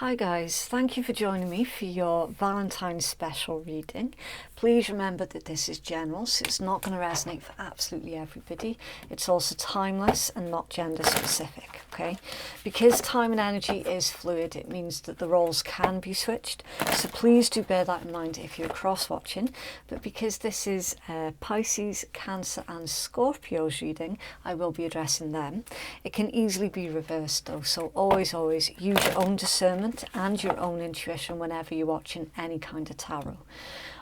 Hi guys, thank you for joining me for your Valentine special reading. Please remember that this is general, so it's not going to resonate for absolutely everybody. It's also timeless and not gender specific, okay? Because time and energy is fluid, it means that the roles can be switched. So please do bear that in mind if you're cross-watching. But because this is Pisces, Cancer and Scorpio's reading, I will be addressing them. It can easily be reversed though, so always use your own discernment and your own intuition whenever you're watching any kind of tarot.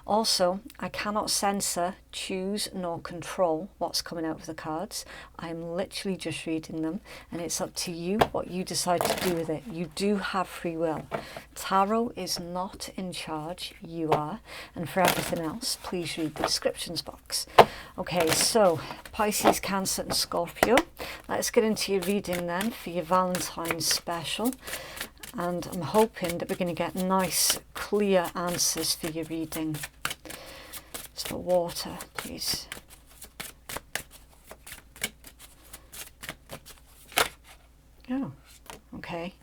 Also, I cannot censor, choose nor control what's coming out of the cards. I'm literally just reading them and it's up to you what you decide to do with it. You do have free will. Tarot is not in charge, you are. And for everything else, please read the descriptions box. Okay, so Pisces, Cancer and Scorpio. Let's get into your reading then for your Valentine's special. And I'm hoping that we're going to get nice, clear answers for your reading. Just the water, please. Oh, okay.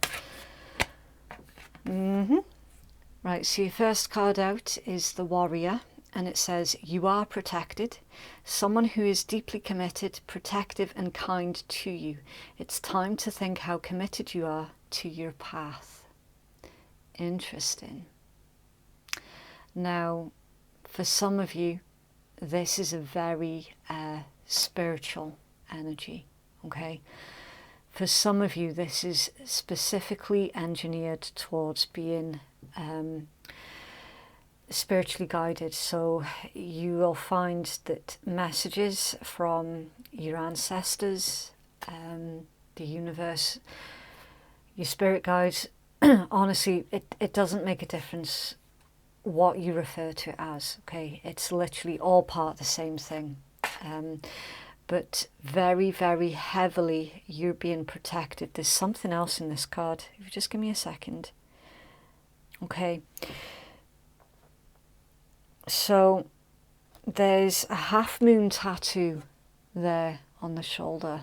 Right, so your first card out is the Warrior, and it says, you are protected. Someone who is deeply committed, protective and kind to you. It's time to think how committed you are to your path. Interesting. Now, for some of you, this is a very spiritual energy, okay? For some of you, this is specifically engineered towards being spiritually guided. So you will find that messages from your ancestors, the universe, your spirit guides, honestly, it doesn't make a difference what you refer to it as, okay? It's literally all part of the same thing. But very, very heavily, you're being protected. There's something else in this card. If you just give me a second. Okay. So there's a half moon tattoo there on the shoulder.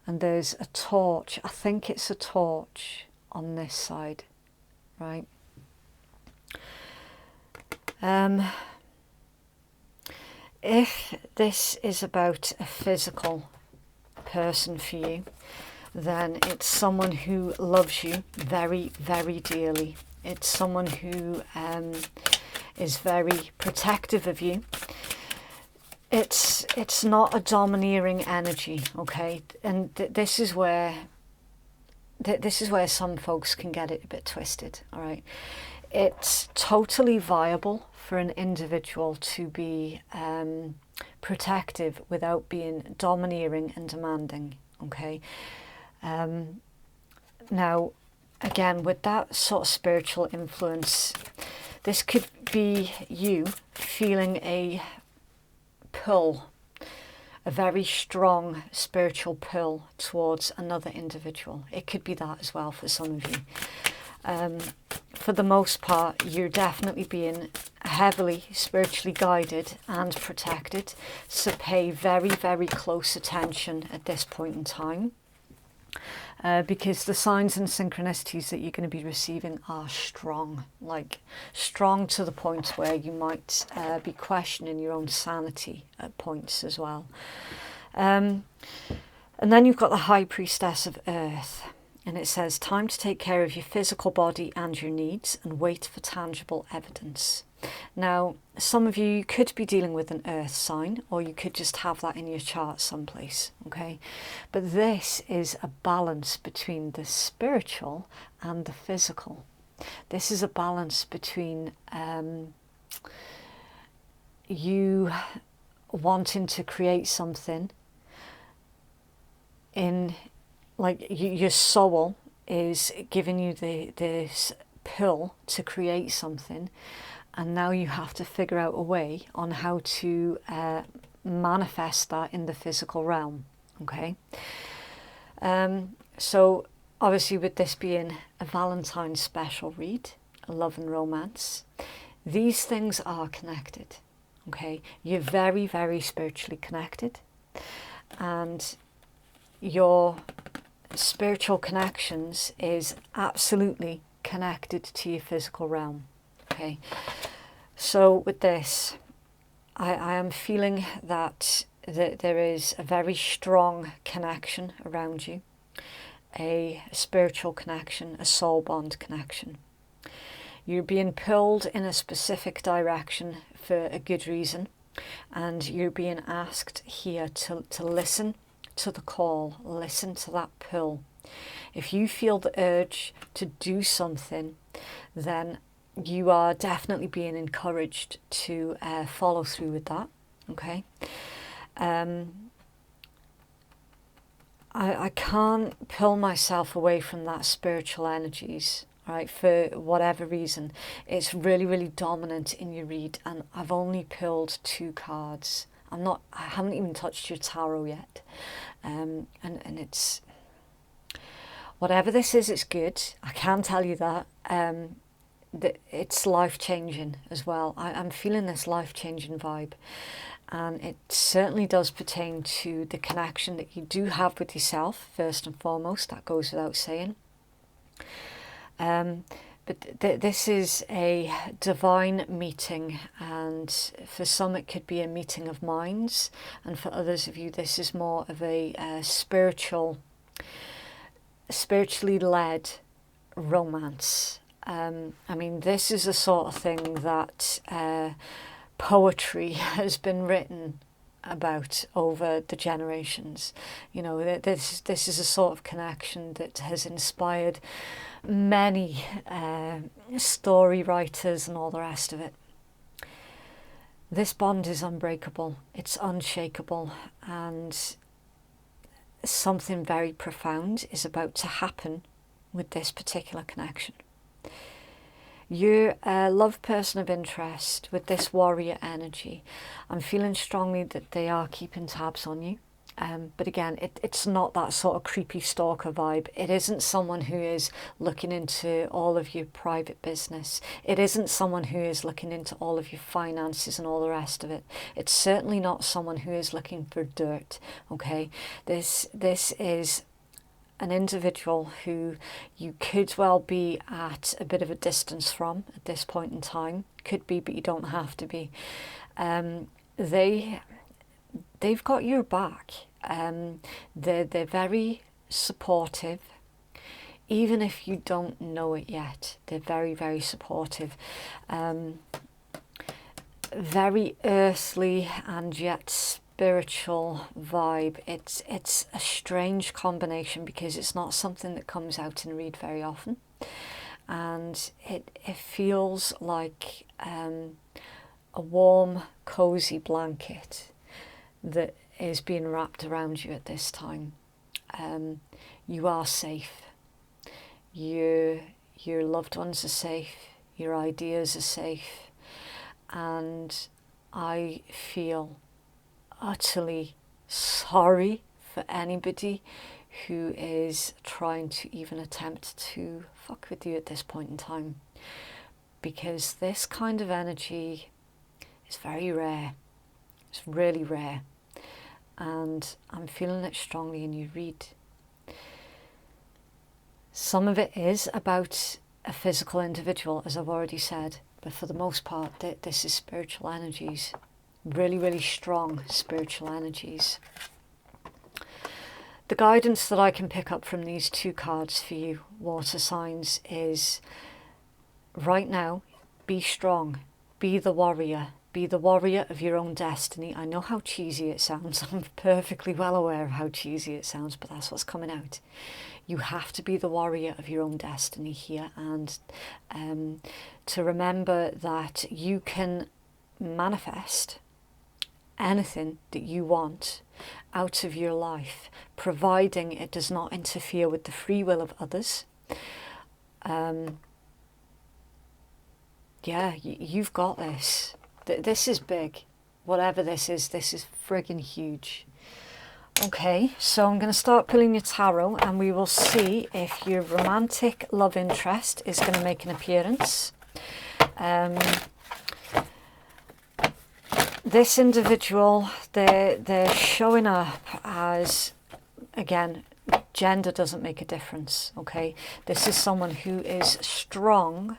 And there's a torch. I think it's a torch on this side, right? If this is about a physical person for you, then it's someone who loves you very, very dearly. It's someone who is very protective of you. It's not a domineering energy, okay? And this is where some folks can get it a bit twisted, all right? It's totally viable for an individual to be protective without being domineering and demanding, okay? Now, again, with that sort of spiritual influence, this could be you feeling a pull, a very strong spiritual pull towards another individual. It could be that as well for some of you. For the most part, you're definitely being heavily spiritually guided and protected, so pay very, very close attention at this point in time, because the signs and synchronicities that you're going to be receiving are strong, like strong to the point where you might be questioning your own sanity at points as well. And then you've got the High Priestess of Earth. And it says, time to take care of your physical body and your needs and wait for tangible evidence. Now, some of you could be dealing with an earth sign, or you could just have that in your chart someplace, okay? But this is a balance between the spiritual and the physical. This is a balance between you wanting to create something in... like your soul is giving you this pull to create something, and now you have to figure out a way on how to manifest that in the physical realm, okay? So obviously, with this being a Valentine special read, love and romance, these things are connected, okay? You're very, very spiritually connected, and your spiritual connections is absolutely connected to your physical realm. Okay, so with this, I am feeling that there is a very strong connection around you, a spiritual connection, a soul bond connection. You're being pulled in a specific direction for a good reason, and you're being asked here to listen to the call, listen to that pull. If you feel the urge to do something, then you are definitely being encouraged to follow through with that. Okay. I can't pull myself away from that spiritual energies, right, for whatever reason. It's really, really dominant in your read, and I've only pulled 2 cards. I haven't even touched your tarot yet. And it's, whatever this is, it's good. I can tell you that. It's life-changing as well. I'm feeling this life-changing vibe. And it certainly does pertain to the connection that you do have with yourself, first and foremost. That goes without saying. But this is a divine meeting, and for some it could be a meeting of minds, and for others of you this is more of a spiritually led romance. I mean, this is the sort of thing that poetry has been written about over the generations. You know, this is a sort of connection that has inspired many story writers and all the rest of it. This bond is unbreakable, it's unshakable, and something very profound is about to happen with this particular connection. You're a love person of interest with this warrior energy. I'm feeling strongly that they are keeping tabs on you. But again, it's not that sort of creepy stalker vibe. It isn't someone who is looking into all of your private business. It isn't someone who is looking into all of your finances and all the rest of it. It's certainly not someone who is looking for dirt, okay? This is an individual who you could well be at a bit of a distance from at this point in time. Could be, but you don't have to be. They've got your back. They're very supportive. Even if you don't know it yet, they're very, very supportive. Very earthly and yet spiritual vibe. It's a strange combination because it's not something that comes out in read very often, and it feels like a warm, cozy blanket that is being wrapped around you at this time. You are safe. Your loved ones are safe. Your ideas are safe, and I feel utterly sorry for anybody who is trying to even attempt to fuck with you at this point in time, because this kind of energy is very rare. It's really rare, and I'm feeling it strongly in your read. Some of it is about a physical individual, as I've already said, but for the most part this is spiritual energies. Really, really strong spiritual energies. The guidance that I can pick up from these 2 cards for you, water signs, is right now, be strong, be the warrior of your own destiny. I know how cheesy it sounds. I'm perfectly well aware of how cheesy it sounds, but that's what's coming out. You have to be the warrior of your own destiny here, and to remember that you can manifest anything that you want out of your life, providing it does not interfere with the free will of others. Yeah, you've got this. This is big. Whatever this is friggin' huge. Okay, so I'm going to start pulling your tarot, and we will see if your romantic love interest is going to make an appearance. This individual, they're showing up as, again, gender doesn't make a difference, okay? This is someone who is strong,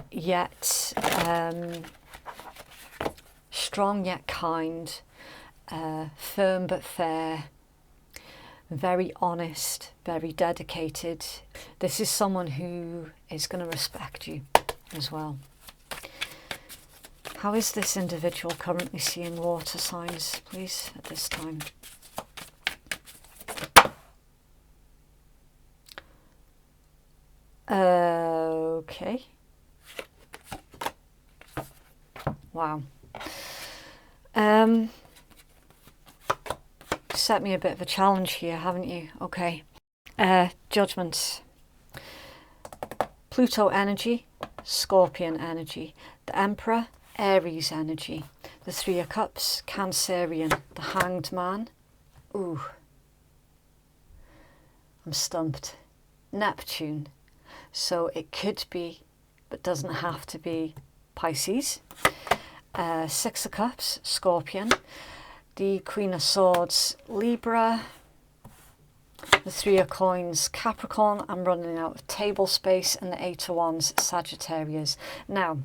yet kind, firm but fair, very honest, very dedicated. This is someone who is going to respect you as well. How is this individual currently seeing water signs, please, at this time? Okay. Wow. Set me a bit of a challenge here, haven't you? Okay. Judgment. Pluto energy, Scorpion energy. The Emperor, Aries energy. The Three of Cups, Cancerian. The Hanged Man. Ooh. I'm stumped. Neptune. So it could be, but doesn't have to be, Pisces. Six of Cups, Scorpion. The Queen of Swords, Libra. The Three of Coins, Capricorn. I'm running out of table space. And the Eight of Wands, Sagittarius. Now,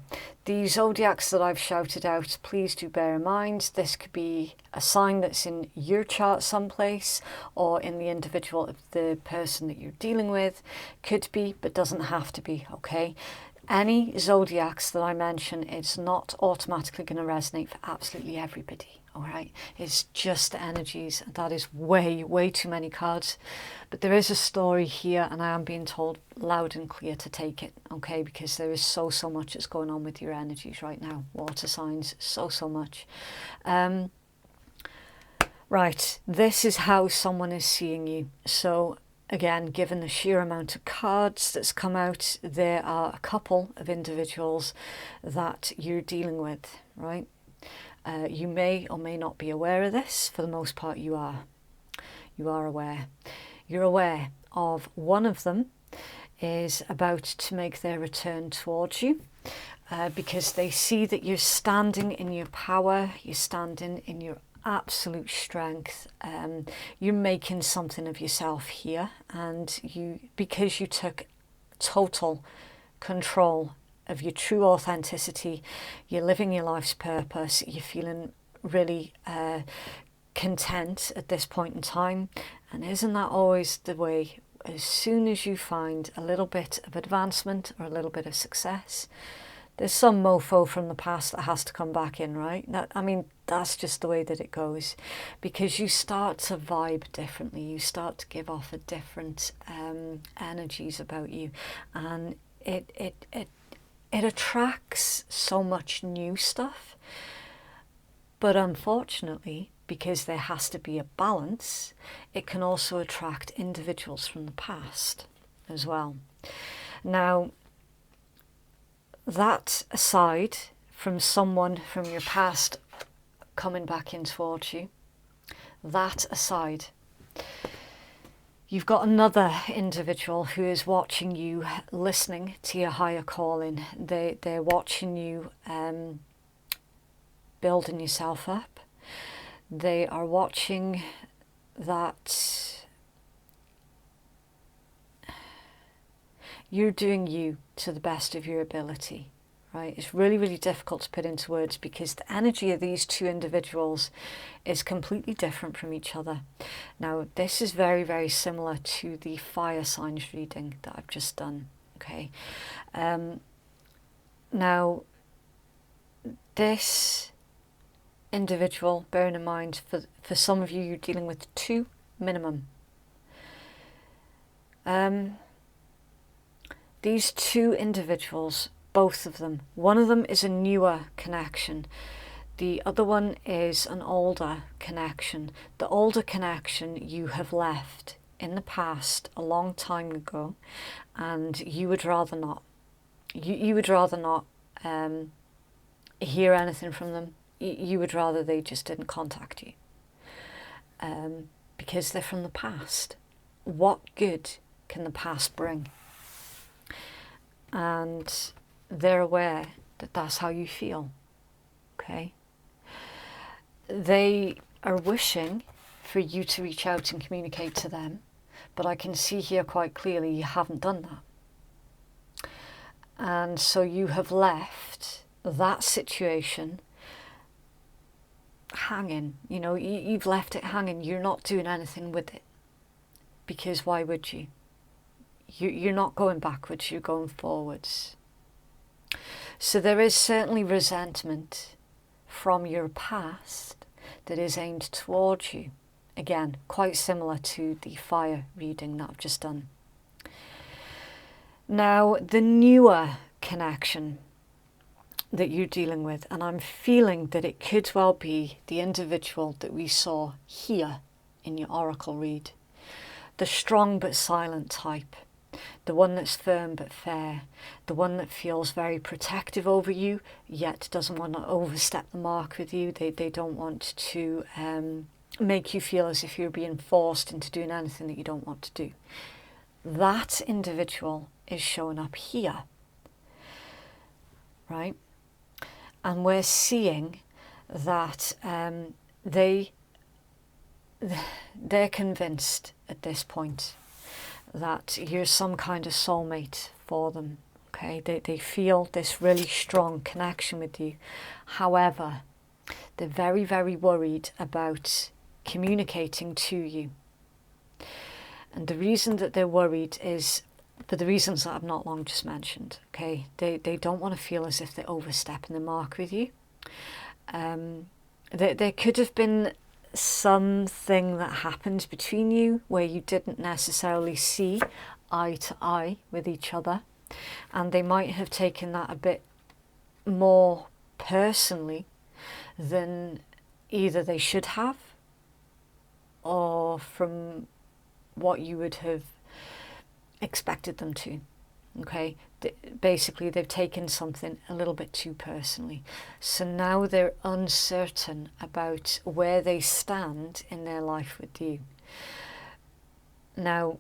the zodiacs that I've shouted out, please do bear in mind, this could be a sign that's in your chart someplace, or in the individual of the person that you're dealing with. Could be, but doesn't have to be, okay? Any zodiacs that I mention, it's not automatically going to resonate for absolutely everybody. All right, it's just the energies. That is way too many cards, but there is a story here, and I am being told loud and clear to take it, okay, because there is so much that's going on with your energies right now, water signs, so much. Right, this is how someone is seeing you. So again, given the sheer amount of cards that's come out, there are a couple of individuals that you're dealing with, right? You may or may not be aware of this. For the most part, you are. You are aware. You're aware of one of them is about to make their return towards you, because they see that you're standing in your power, you're standing in your absolute strength. You're making something of yourself here, and because you took total control of your true authenticity, you're living your life's purpose, you're feeling really content at this point in time. And isn't that always the way? As soon as you find a little bit of advancement or a little bit of success, there's some mofo from the past that has to come back in, right? That's just the way that it goes, because you start to vibe differently, you start to give off a different energies about you, and it attracts so much new stuff. But unfortunately, because there has to be a balance, it can also attract individuals from the past as well. Now, that aside from someone from your past coming back in towards you, that aside, you've got another individual who is watching you, listening to your higher calling. They're watching you building yourself up. They are watching that you're doing you to the best of your ability, right? It's really difficult to put into words, because the energy of these two individuals is completely different from each other. Now, this is very similar to the fire signs reading that I've just done, okay? Now, this individual, bearing in mind, for some of you, you're dealing with two minimum. These two individuals, both of them, one of them is a newer connection. The other one is an older connection. The older connection you have left in the past a long time ago, and you would rather not. You would rather not hear anything from them. You would rather they just didn't contact you, because they're from the past. What good can the past bring? And they're aware that that's how you feel, okay? They are wishing for you to reach out and communicate to them, but I can see here quite clearly you haven't done that. And so you have left that situation hanging. You know, you've left it hanging. You're not doing anything with it, because why would you? You're not going backwards, you're going forwards. So there is certainly resentment from your past that is aimed towards you. Again, quite similar to the fire reading that I've just done. Now, the newer connection that you're dealing with, and I'm feeling that it could well be the individual that we saw here in your oracle read. The strong but silent type. The one that's firm but fair. The one that feels very protective over you, yet doesn't want to overstep the mark with you. They don't want to make you feel as if you're being forced into doing anything that you don't want to do. That individual is showing up here, right? And we're seeing that they're convinced at this point that you're some kind of soulmate for them. Okay, they feel this really strong connection with you. However, they're very, very worried about communicating to you. And the reason that they're worried is for the reasons that I've not long just mentioned. Okay, they don't want to feel as if they're overstepping the mark with you. There could have been something that happened between you where you didn't necessarily see eye to eye with each other, and they might have taken that a bit more personally than either they should have, or from what you would have expected them to. Okay, basically they've taken something a little bit too personally. So now they're uncertain about where they stand in their life with you. Now,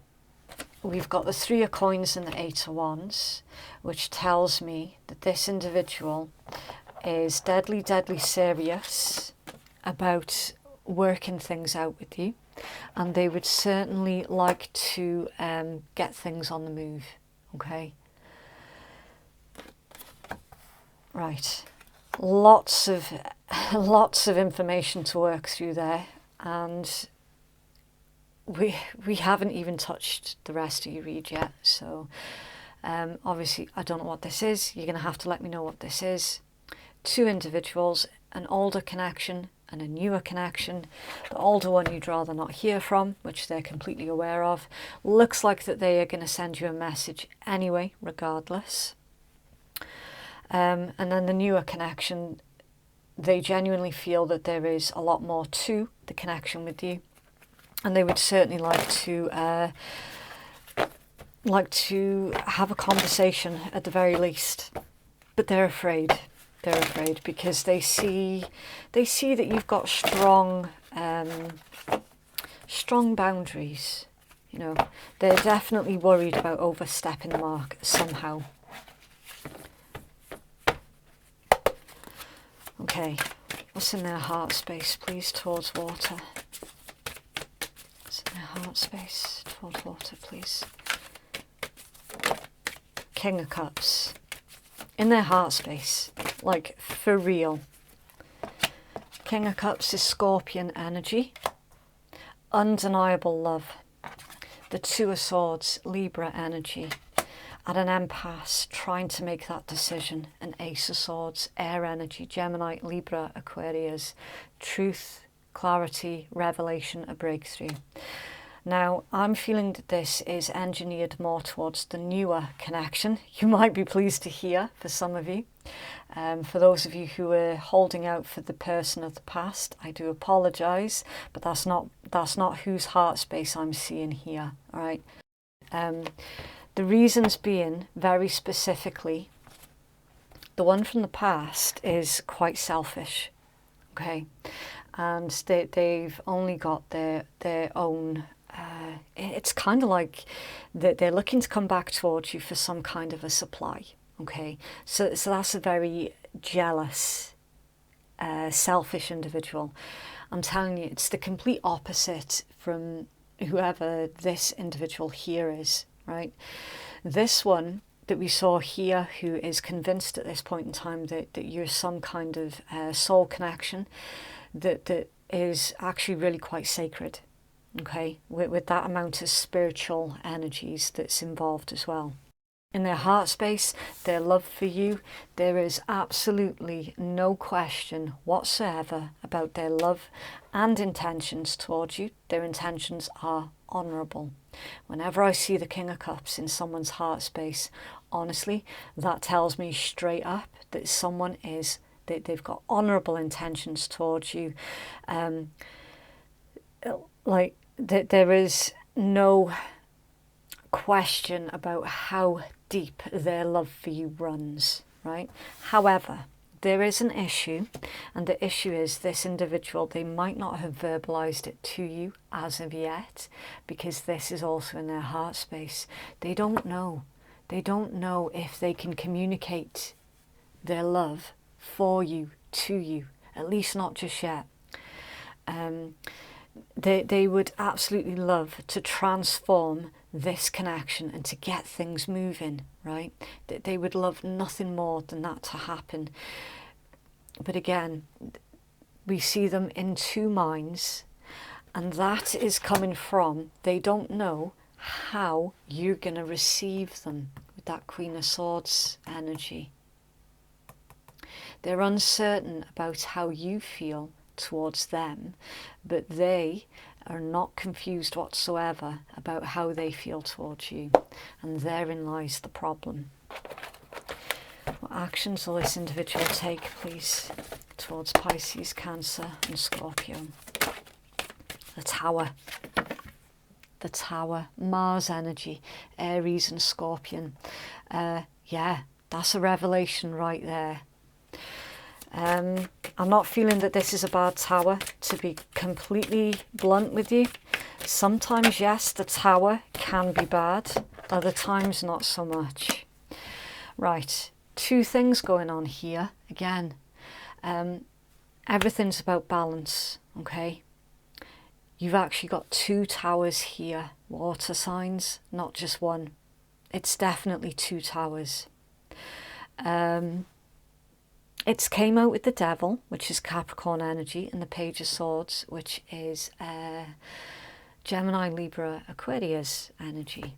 we've got the 3 of coins and the 8 of wands, which tells me that this individual is deadly, deadly serious about working things out with you, and they would certainly like to get things on the move. Okay, right, lots of information to work through there, and we haven't even touched the rest of your read yet. So obviously I don't know what this is. You're going to have to let me know what this is. 2 individuals, an older connection and a newer connection. The older one you'd rather not hear from, which they're completely aware of. Looks like that they are going to send you a message anyway, regardless. And then the newer connection, they genuinely feel that there is a lot more to the connection with you, and they would certainly like to have a conversation at the very least, but they're afraid. They're afraid because they see that you've got strong boundaries. You know, they're definitely worried about overstepping the mark somehow. Okay, what's in their heart space, please, towards water? What's in their heart space towards water, please? King of Cups. In their heart space, like for real. King of Cups is Scorpion energy. Undeniable love. The 2 of Swords, Libra energy. At an impasse, trying to make that decision. An Ace of Swords, air energy, Gemini, Libra, Aquarius. Truth, clarity, revelation, a breakthrough. Now, I'm feeling that this is engineered more towards the newer connection. You might be pleased to hear, for some of you. For those of you who are holding out for the person of the past, I do apologise, but that's not whose heart space I'm seeing here. All right. The reasons being, very specifically, the one from the past is quite selfish. Okay, and they've only got their own. It's kind of like they're looking to come back towards you for some kind of a supply. Okay, so that's a very jealous, selfish individual. I'm telling you, it's the complete opposite from whoever this individual here is, right? This one that we saw here, who is convinced at this point in time that you're some kind of soul connection that is actually really quite sacred, okay, with that amount of spiritual energies that's involved as well. In their heart space, their love for you, there is absolutely no question whatsoever about their love and intentions towards you. Their intentions are honourable. Whenever I see the King of Cups in someone's heart space, honestly, that tells me straight up that someone is, they've got honourable intentions towards you. Like, there is no question about how deep their love for you runs, right? However, there is an issue, and the issue is this individual, they might not have verbalized it to you as of yet, because this is also in their heart space. They don't know. They don't know if they can communicate their love for you, to you, at least not just yet. They would absolutely love to transform this connection and to get things moving, right? They would love nothing more than that to happen. But again, we see them in two minds, and that is coming from, they don't know how you're going to receive them with that Queen of Swords energy. They're uncertain about how you feel towards them, but they are not confused whatsoever about how they feel towards you, and therein lies the problem. What actions will this individual take, please, towards Pisces, Cancer and Scorpio? The Tower. The Tower, Mars energy, Aries and Scorpion. Yeah, that's a revelation right there. I'm not feeling that this is a bad Tower, to be completely blunt with you. Sometimes, yes, the Tower can be bad, other times not so much. Right, two things going on here. Again, everything's about balance, okay? You've actually got two towers here, water signs, not just one. It's definitely two towers. It's came out with the Devil, which is Capricorn energy, and the Page of Swords, which is Gemini, Libra, Aquarius energy.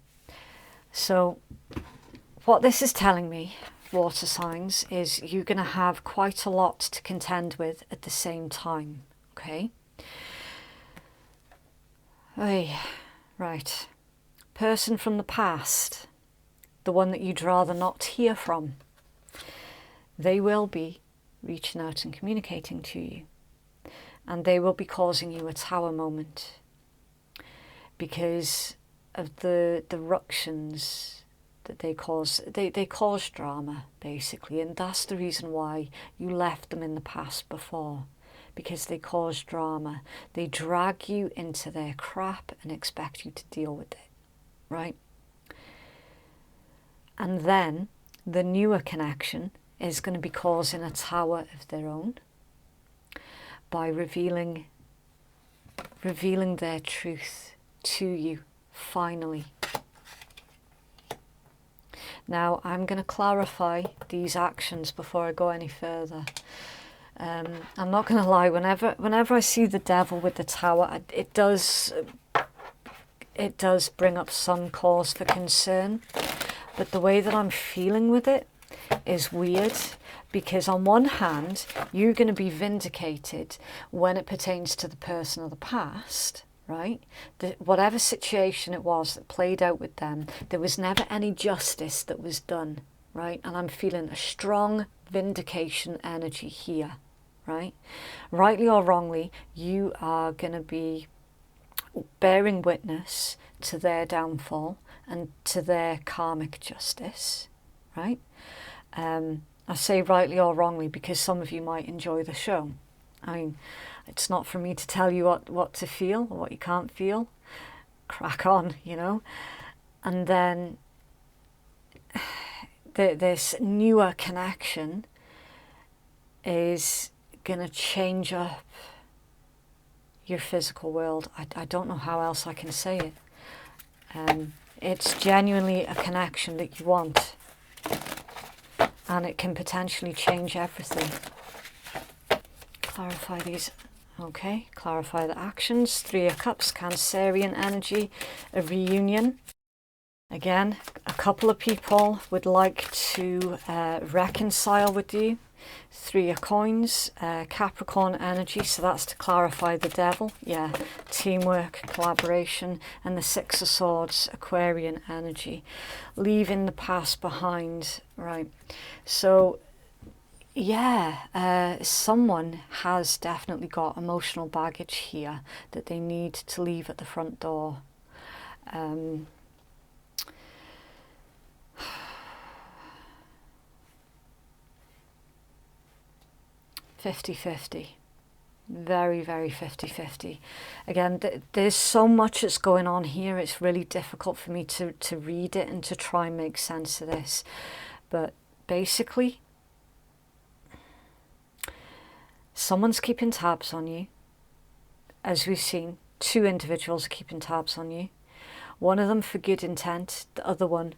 So what this is telling me, water signs, is you're going to have quite a lot to contend with at the same time, okay? Hey, right. Person from the past, the one that you'd rather not hear from, they will be reaching out and communicating to you, and they will be causing you a Tower moment because of the ructions that they cause. They cause drama, basically, and that's the reason why you left them in the past before, because they cause drama. They drag you into their crap and expect you to deal with it, right? And then the newer connection is going to be causing a Tower of their own by revealing their truth to you, finally. Now, I'm going to clarify these actions before I go any further. I'm not going to lie, whenever I see the Devil with the Tower, it does bring up some cause for concern, but the way that I'm feeling with it is weird, because on one hand you're going to be vindicated when it pertains to the person of the past, right? Whatever situation it was that played out with them, there was never any justice that was done, right? And I'm feeling a strong vindication energy here, right? Rightly or wrongly, you are going to be bearing witness to their downfall and to their karmic justice, right? I say rightly or wrongly because some of you might enjoy the show. I mean, it's not for me to tell you what to feel or what you can't feel. Crack on, you know. And then this newer connection is going to change up your physical world. I don't know how else I can say it. It's genuinely a connection that you want, and it can potentially change everything. Clarify these. Okay, clarify the actions. Three of Cups, Cancerian energy, a reunion. Again, a couple of people would like to reconcile with you. Three of Coins, Capricorn energy, so that's to clarify the Devil. Yeah, teamwork, collaboration. And the Six of Swords, Aquarian energy, leaving the past behind. Right, so yeah, someone has definitely got emotional baggage here that they need to leave at the front door. 50-50. Very, very 50-50. Again, there's so much that's going on here. It's really difficult for me to read it and to try and make sense of this. But basically, someone's keeping tabs on you. As we've seen, two individuals are keeping tabs on you. One of them for good intent, the other one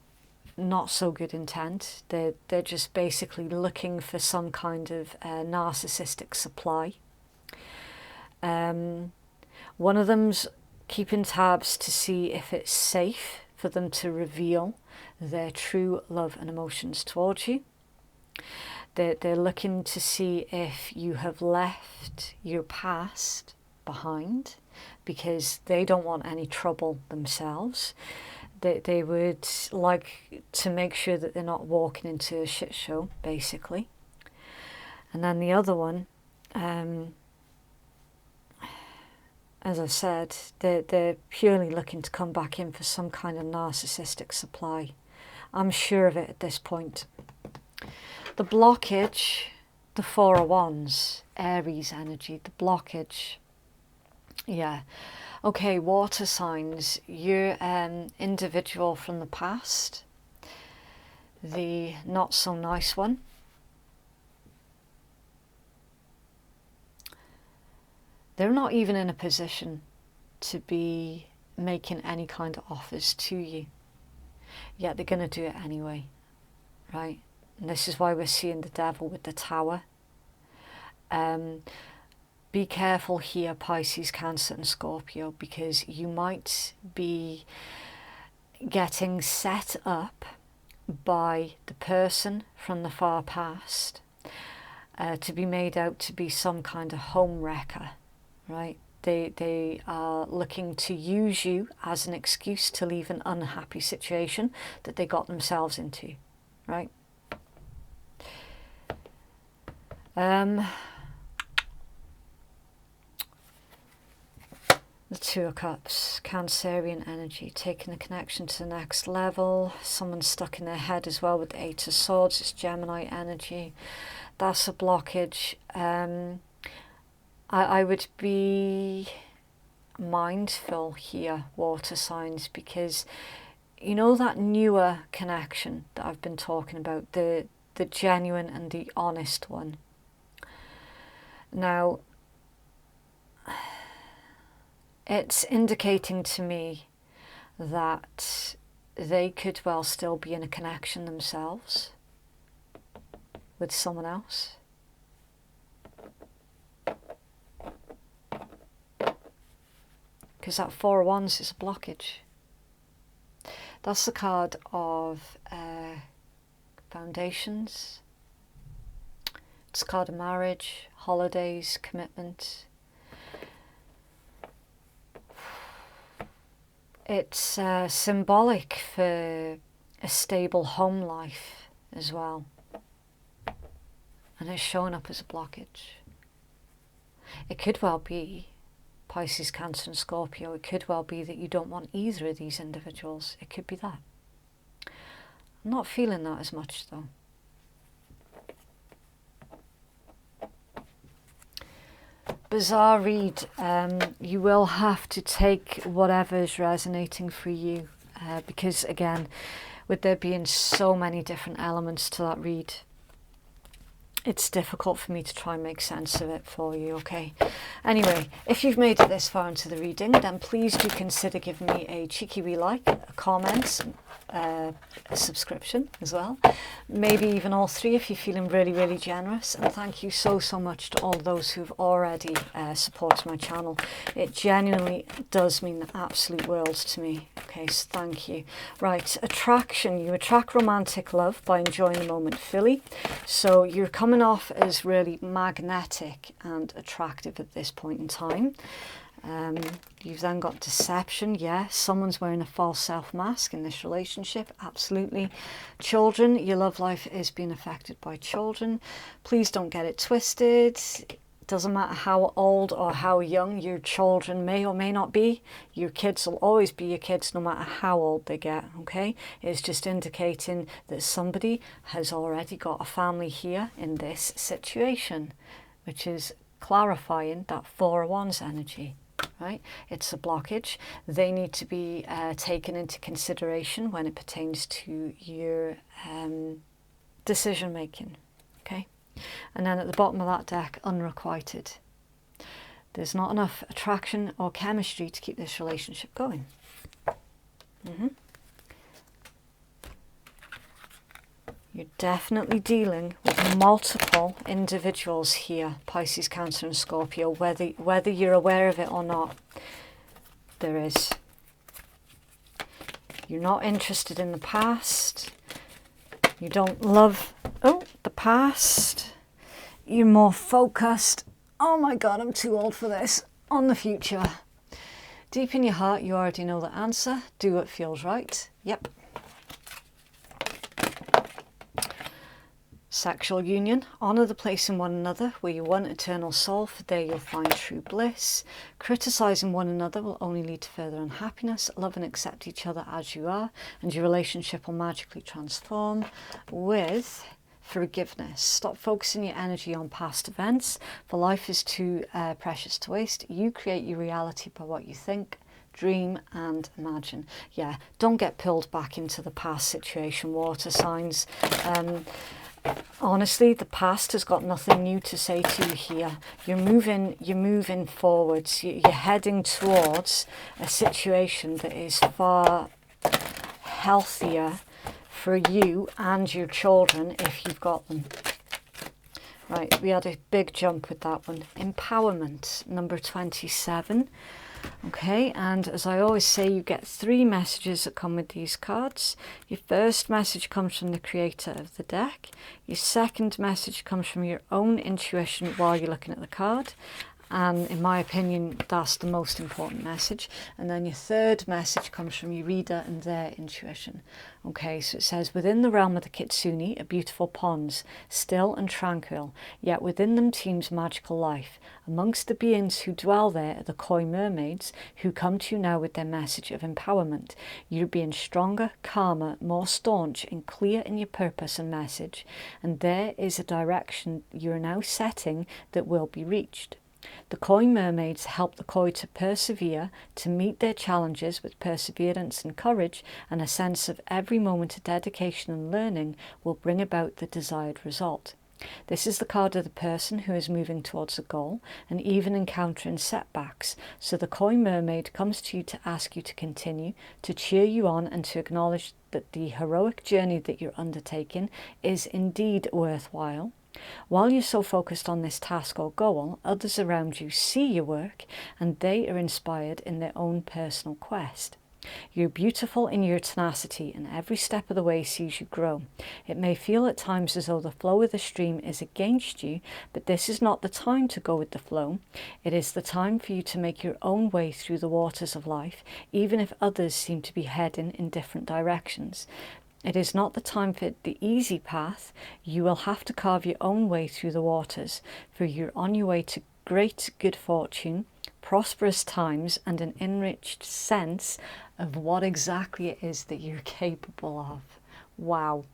not so good intent. They're just basically looking for some kind of narcissistic supply. One of them's keeping tabs to see if it's safe for them to reveal their true love and emotions towards you. They're looking to see if you have left your past behind, because they don't want any trouble themselves. They would like to make sure that they're not walking into a shit show, basically. And then the other one, as I said, they're purely looking to come back in for some kind of narcissistic supply. I'm sure of it at this point. The blockage, the Four of Wands, Aries energy, the blockage. Yeah. Okay, water signs, you're an individual from the past, the not so nice one. They're not even in a position to be making any kind of offers to you, yet they're going to do it anyway, right? And this is why we're seeing the Devil with the Tower. Be careful here, Pisces, Cancer and Scorpio, because you might be getting set up by the person from the far past to be made out to be some kind of home wrecker, right? They are looking to use you as an excuse to leave an unhappy situation that they got themselves into, right? The Two of Cups, Cancerian energy, taking the connection to the next level. Someone's stuck in their head as well with the Eight of Swords. It's Gemini energy. That's a blockage. I would be mindful here, water signs, because you know that newer connection that I've been talking about, the genuine and the honest one. Now, it's indicating to me that they could well still be in a connection themselves with someone else. Because that Four of Wands is a blockage. That's the card of foundations. It's a card of marriage, holidays, commitment. It's symbolic for a stable home life as well. And it's showing up as a blockage. It could well be, Pisces, Cancer and Scorpio, it could well be that you don't want either of these individuals. It could be that. I'm not feeling that as much though. Bizarre read. You will have to take whatever is resonating for you, because again, with there being so many different elements to that read, it's difficult for me to try and make sense of it for you, okay? Anyway, if you've made it this far into the reading, then please do consider giving me a cheeky wee like, a comment, a subscription as well. Maybe even all three if you're feeling really, really generous. And thank you so, so much to all those who've already supported my channel. It genuinely does mean the absolute world to me. Okay, so thank you. Right, attraction. You attract romantic love by enjoying the moment fully. So you're coming off as really magnetic and attractive at this point in time. You've then got deception. Yeah, someone's wearing a false self mask in this relationship. Absolutely. Children, your love life is being affected by children. Please don't get it twisted. Doesn't matter how old or how young your children may or may not be. Your kids will always be your kids no matter how old they get, okay? It's just indicating that somebody has already got a family here in this situation, which is clarifying that Four of Wands energy. Right? It's a blockage. They need to be taken into consideration when it pertains to your decision making. Okay? And then at the bottom of that deck, unrequited. There's not enough attraction or chemistry to keep this relationship going. You're definitely dealing with multiple individuals here, Pisces, Cancer and Scorpio, whether you're aware of it or not. There is. You're not interested in the past. You don't love the past. You're more focused. Oh my God, I'm too old for this. On the future. Deep in your heart, you already know the answer. Do what feels right. Yep. Sexual union, honour the place in one another where you want eternal soul, for there you'll find true bliss. Criticising one another will only lead to further unhappiness. Love and accept each other as you are, and your relationship will magically transform with forgiveness. Stop focusing your energy on past events, for life is too precious to waste. You create your reality by what you think, dream and imagine. Yeah, don't get pulled back into the past situation, water signs. Honestly, the past has got nothing new to say to you here. You're moving forwards. You're heading towards a situation that is far healthier for you and your children if you've got them. Right, we had a big jump with that one. Empowerment, number 27. Okay, and as I always say, you get 3 messages that come with these cards. Your first message comes from the creator of the deck. Your second message comes from your own intuition while you're looking at the card. And in my opinion, that's the most important message. And then your third message comes from your reader and their intuition. Okay, so it says, within the realm of the Kitsune are beautiful ponds, still and tranquil, yet within them teems magical life. Amongst the beings who dwell there are the koi mermaids, who come to you now with their message of empowerment. You're being stronger, calmer, more staunch and clear in your purpose and message. And there is a direction you're now setting that will be reached. The koi mermaids help the koi to persevere, to meet their challenges with perseverance and courage, and a sense of every moment of dedication and learning will bring about the desired result. This is the card of the person who is moving towards a goal and even encountering setbacks. So the koi mermaid comes to you to ask you to continue, to cheer you on and to acknowledge that the heroic journey that you're undertaking is indeed worthwhile. While you're so focused on this task or goal, others around you see your work and they are inspired in their own personal quest. You're beautiful in your tenacity and every step of the way sees you grow. It may feel at times as though the flow of the stream is against you, but this is not the time to go with the flow. It is the time for you to make your own way through the waters of life, even if others seem to be heading in different directions. It is not the time for the easy path. You will have to carve your own way through the waters, for you're on your way to great good fortune, prosperous times, and an enriched sense of what exactly it is that you're capable of. Wow.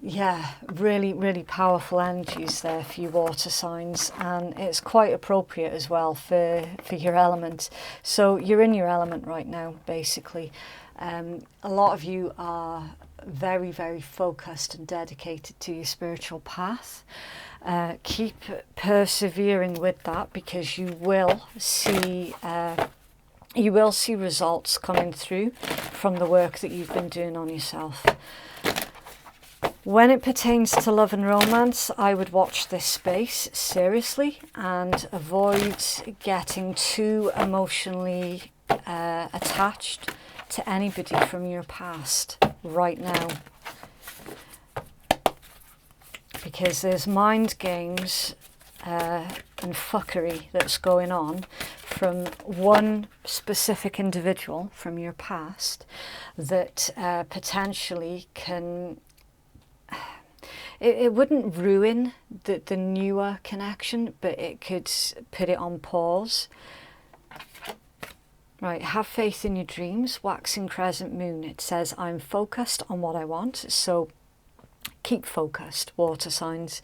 Yeah, really, really powerful energies there for you water signs, and it's quite appropriate as well for your element. So you're in your element right now, basically. A lot of you are very, very focused and dedicated to your spiritual path. Keep persevering with that, because you will see results coming through from the work that you've been doing on yourself. When it pertains to love and romance, I would watch this space seriously and avoid getting too emotionally attached to anybody from your past right now, because there's mind games and fuckery that's going on from one specific individual from your past that potentially can... It wouldn't ruin the newer connection, but it could put it on pause. Right, have faith in your dreams, waxing crescent moon. It says, I'm focused on what I want, so keep focused, water signs.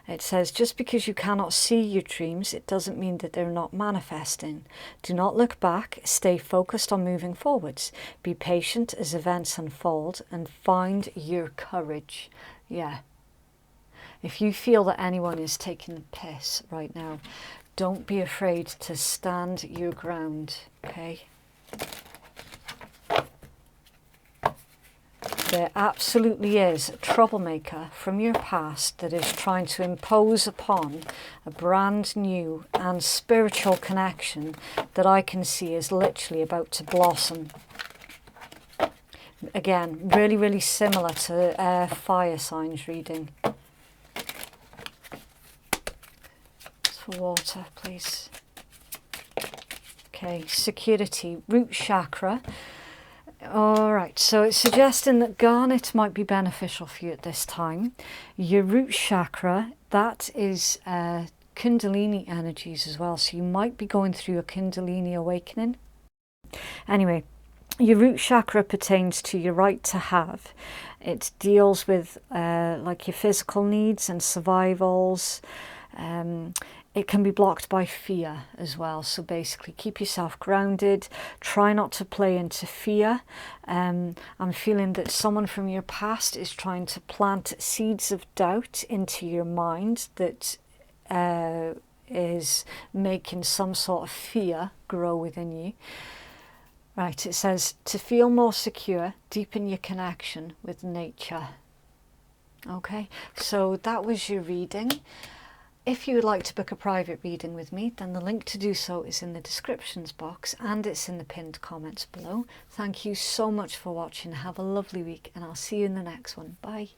It says, just because you cannot see your dreams, it doesn't mean that they're not manifesting. Do not look back, stay focused on moving forwards. Be patient as events unfold and find your courage. Yeah. If you feel that anyone is taking the piss right now, don't be afraid to stand your ground, okay? There absolutely is a troublemaker from your past that is trying to impose upon a brand new and spiritual connection that I can see is literally about to blossom. Again, really, really similar to fire signs reading. For water, please. Okay, security, root chakra. All right, so it's suggesting that garnet might be beneficial for you at this time. Your root chakra, that is Kundalini energies as well, so you might be going through a Kundalini awakening. Anyway, your root chakra pertains to your right to have. It deals with like your physical needs and survivals. It can be blocked by fear as well. So basically keep yourself grounded. Try not to play into fear. I'm feeling that someone from your past is trying to plant seeds of doubt into your mind that is making some sort of fear grow within you. Right, it says to feel more secure, deepen your connection with nature. Okay, so that was your reading. If you would like to book a private reading with me, then the link to do so is in the descriptions box and it's in the pinned comments below. Thank you so much for watching. Have a lovely week and I'll see you in the next one. Bye.